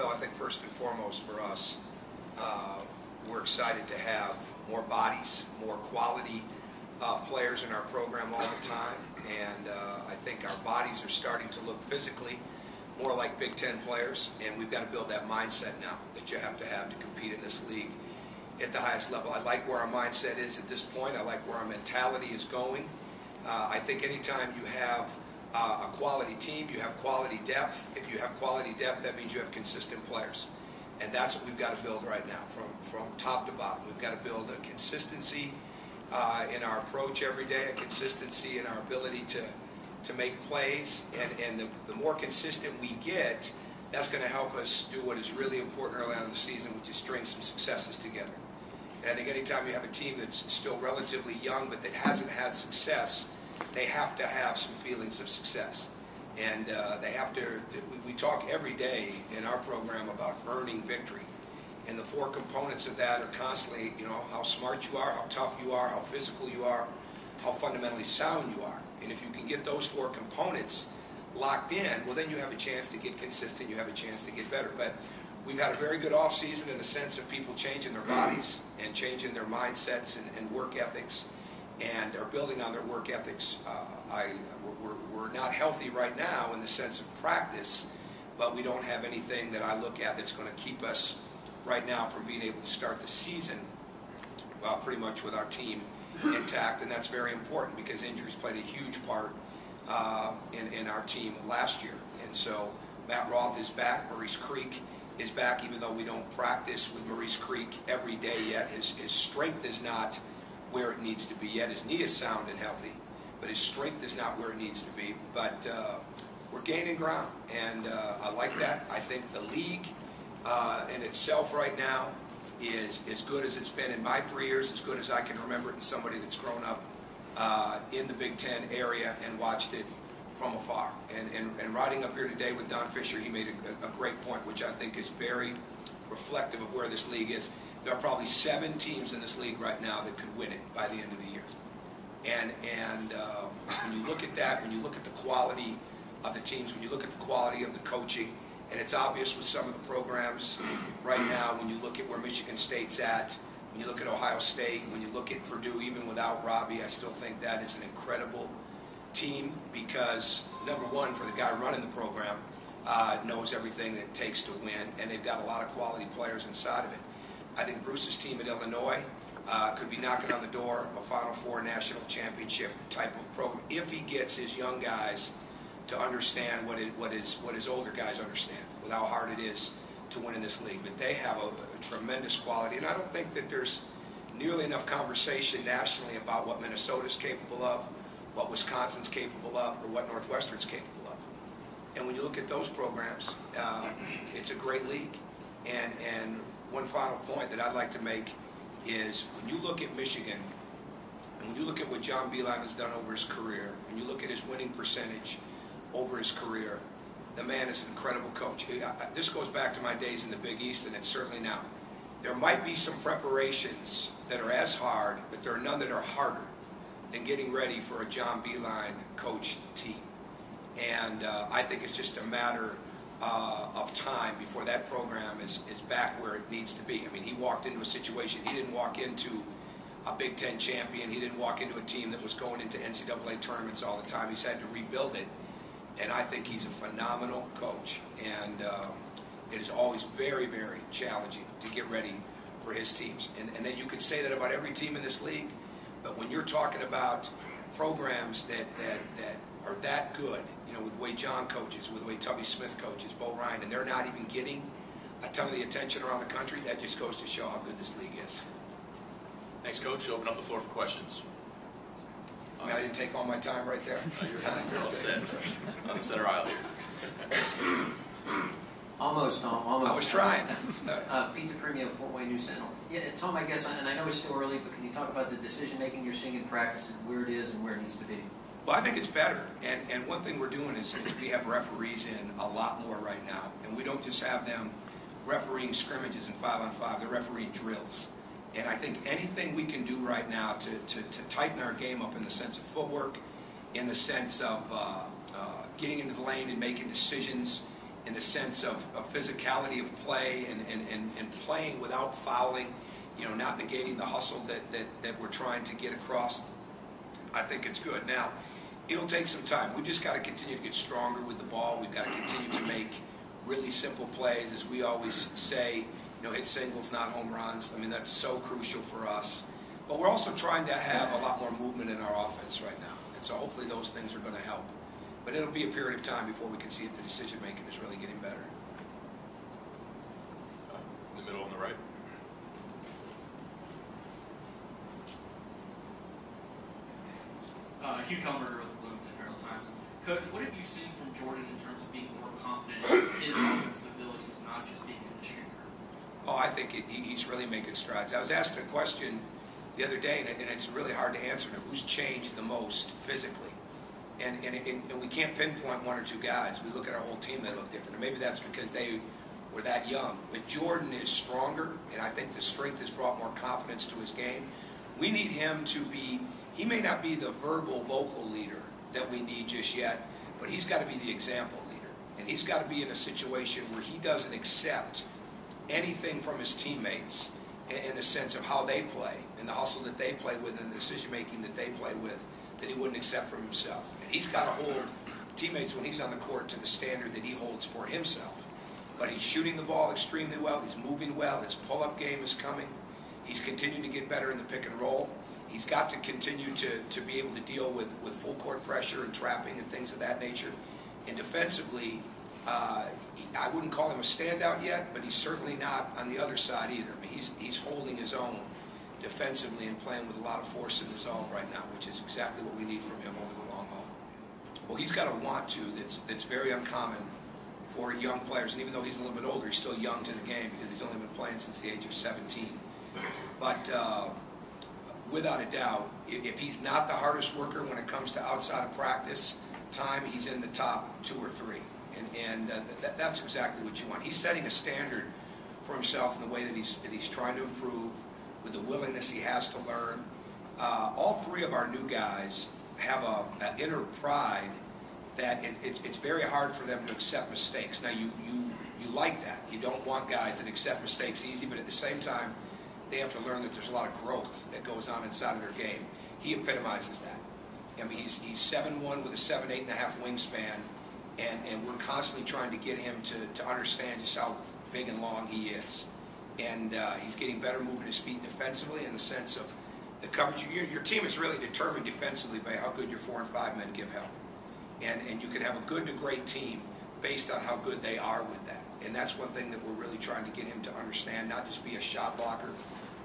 Well, I think first and foremost for us, we're excited to have more bodies, more quality players in our program all the time, and I think our bodies are starting to look physically more like Big Ten players, and we've got to build that mindset now that you have to compete in this league at the highest level. I like where our mindset is at this point. I like where our mentality is going. I think anytime you have a quality team, you have quality depth. If you have quality depth, that means you have consistent players. And that's what we've got to build right now, from top to bottom. We've got to build a consistency in our approach every day, a consistency in our ability to make plays. And the more consistent we get, that's going to help us do what is really important early on in the season, which is string some successes together. And I think anytime you have a team that's still relatively young but that hasn't had success, they have to have some feelings of success. And they have to, we talk every day in our program about earning victory. And the four components of that are constantly, how smart you are, how tough you are, how physical you are, how fundamentally sound you are. And if you can get those four components locked in, well, then you have a chance to get consistent, you have a chance to get better. But we've had a very good off season in the sense of people changing their bodies and changing their mindsets and work ethics, and are building on their work ethics. We're not healthy right now in the sense of practice, but we don't have anything that I look at that's going to keep us right now from being able to start the season pretty much with our team intact, and that's very important because injuries played a huge part in our team last year. And so Matt Roth is back, Maurice Creek is back, even though we don't practice with Maurice Creek every day yet. His strength is not where it needs to be yet. His knee is sound and healthy, but his strength is not where it needs to be. But we're gaining ground, and I like that. I think the league in itself right now is as good as it's been in my 3 years, as good as I can remember it in somebody that's grown up in the Big Ten area and watched it from afar. And riding up here today with Don Fisher, he made a great point, which I think is very reflective of where this league is. There are probably 7 teams in this league right now that could win it by the end of the year. And when you look at that, when you look at the quality of the teams, when you look at the quality of the coaching, and it's obvious with some of the programs right now, when you look at where Michigan State's at, when you look at Ohio State, when you look at Purdue, even without Robbie, I still think that is an incredible team because, number one, for the guy running the program, knows everything that it takes to win, and they've got a lot of quality players inside of it. I think Bruce's team at Illinois could be knocking on the door of a Final Four national championship type of program if he gets his young guys to understand what his older guys understand, with how hard it is to win in this league. But they have a tremendous quality, and I don't think that there's nearly enough conversation nationally about what Minnesota's capable of, what Wisconsin's capable of, or what Northwestern's capable of. And when you look at those programs, it's a great league. And one final point that I'd like to make is when you look at Michigan, and when you look at what John Beilein has done over his career, when you look at his winning percentage over his career, the man is an incredible coach. This goes back to my days in the Big East, and it's certainly now. There might be some preparations that are as hard, but there are none that are harder than getting ready for a John Beilein coached team. And I think it's just a matter of time before that program is back where it needs to be. I mean, he walked into a situation, he didn't walk into a Big Ten champion, he didn't walk into a team that was going into NCAA tournaments all the time. He's had to rebuild it, and I think he's a phenomenal coach. And it is always very, very challenging to get ready for his teams. And then you could say that about every team in this league, but when you're talking about programs that are that good, with the way John coaches, with the way Tubby Smith coaches, Bo Ryan, and they're not even getting a ton of the attention around the country, that just goes to show how good this league is. Thanks, Coach. Open up the floor for questions. I didn't take all my time right there. No, you're all set. On the center aisle here. Almost, Tom. Almost. I was trying. Pete DePremio, Fort Wayne News Sentinel. Yeah, Tom, I guess, and I know it's still early, but can you talk about the decision-making you're seeing in practice and where it is and where it needs to be? Well, I think it's better. And one thing we're doing is we have referees in a lot more right now. And we don't just have them refereeing scrimmages and 5-on-5. They're refereeing drills. And I think anything we can do right now to tighten our game up in the sense of footwork, in the sense of getting into the lane and making decisions in the sense of physicality of play and playing without fouling, not negating the hustle that we're trying to get across. I think it's good. Now, it'll take some time. We've just got to continue to get stronger with the ball. We've got to continue to make really simple plays, as we always say, hit singles, not home runs. I mean, that's so crucial for us. But we're also trying to have a lot more movement in our offense right now. And so hopefully those things are going to help. But it'll be a period of time before we can see if the decision-making is really getting better. In the middle on the right. Hugh Kellenberger with the Bloomington Herald-Times. Coach, what have you seen from Jordan in terms of being more confident in his offensive abilities, not just being a shooter? Oh, I think he's really making strides. I was asked a question the other day, and it's really hard to answer, who's changed the most physically. And we can't pinpoint one or two guys. We look at our whole team, they look different. And maybe that's because they were that young. But Jordan is stronger, and I think the strength has brought more confidence to his game. We need him to be, he may not be the verbal, vocal leader that we need just yet, but he's got to be the example leader. And he's got to be in a situation where he doesn't accept anything from his teammates in the sense of how they play, and the hustle that they play with, and the decision-making that they play with, that he wouldn't accept from himself. And he's got to hold teammates when he's on the court to the standard that he holds for himself. But he's shooting the ball extremely well. He's moving well. His pull-up game is coming. He's continuing to get better in the pick and roll. He's got to continue to be able to deal with full court pressure and trapping and things of that nature. And defensively, I wouldn't call him a standout yet, but he's certainly not on the other side either. I mean, he's holding his own defensively and playing with a lot of force and resolve right now, which is exactly what we need from him over the long haul. Well, he's got a want to that's very uncommon for young players, and even though he's a little bit older, he's still young to the game because he's only been playing since the age of 17. But without a doubt, if he's not the hardest worker when it comes to outside of practice time, he's in the top 2 or 3. And that's exactly what you want. He's setting a standard for himself in the way that he's trying to improve, with the willingness he has to learn. All 3 of our new guys have an inner pride that it's very hard for them to accept mistakes. Now, you like that. You don't want guys that accept mistakes easy, but at the same time, they have to learn that there's a lot of growth that goes on inside of their game. He epitomizes that. I mean, he's 7'1" with a 7'8.5" wingspan, and we're constantly trying to get him to understand just how big and long he is. And he's getting better moving his feet defensively in the sense of the coverage. Your team is really determined defensively by how good your 4 and 5 men give help. And you can have a good to great team based on how good they are with that. And that's one thing that we're really trying to get him to understand, not just be a shot blocker,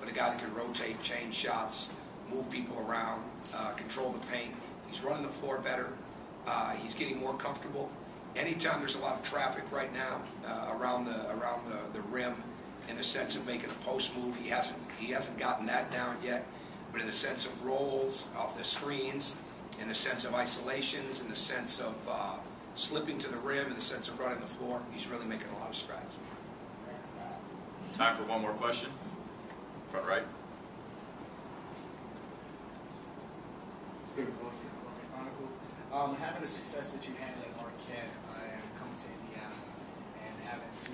but a guy that can rotate, change shots, move people around, control the paint. He's running the floor better. He's getting more comfortable. Anytime there's a lot of traffic right now around the rim, in the sense of making a post move, he hasn't gotten that down yet. But in the sense of rolls off the screens, in the sense of isolations, in the sense of slipping to the rim, in the sense of running the floor, he's really making a lot of strides. Time for one more question. Front right. Having the success that you had at Marquette and coming to Indiana and having 2,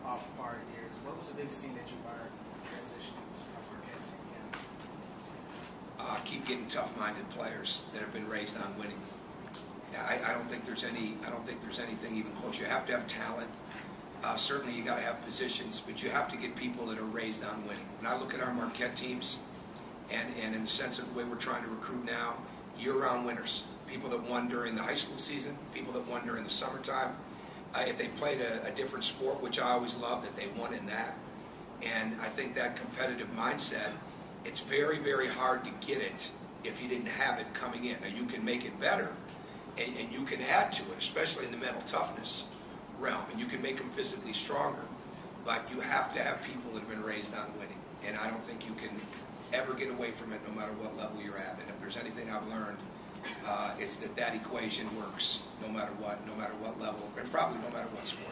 off-par years, what was the biggest thing that you learned transitioning from Marquette to Indiana? Keep getting tough-minded players that have been raised on winning. I don't think there's anything even close. You have to have talent. Certainly, you got to have positions, but you have to get people that are raised on winning. When I look at our Marquette teams, and in the sense of the way we're trying to recruit now, year-round winners. People that won during the high school season, people that won during the summertime. If they played a different sport, which I always love, that they won in that. And I think that competitive mindset, it's very, very hard to get it if you didn't have it coming in. Now, you can make it better, and you can add to it, especially in the mental toughness realm, and you can make them physically stronger. But you have to have people that have been raised on winning. And I don't think you can ever get away from it no matter what level you're at. And if there's anything I've learned, it's that equation works no matter what level, and probably no matter what sport.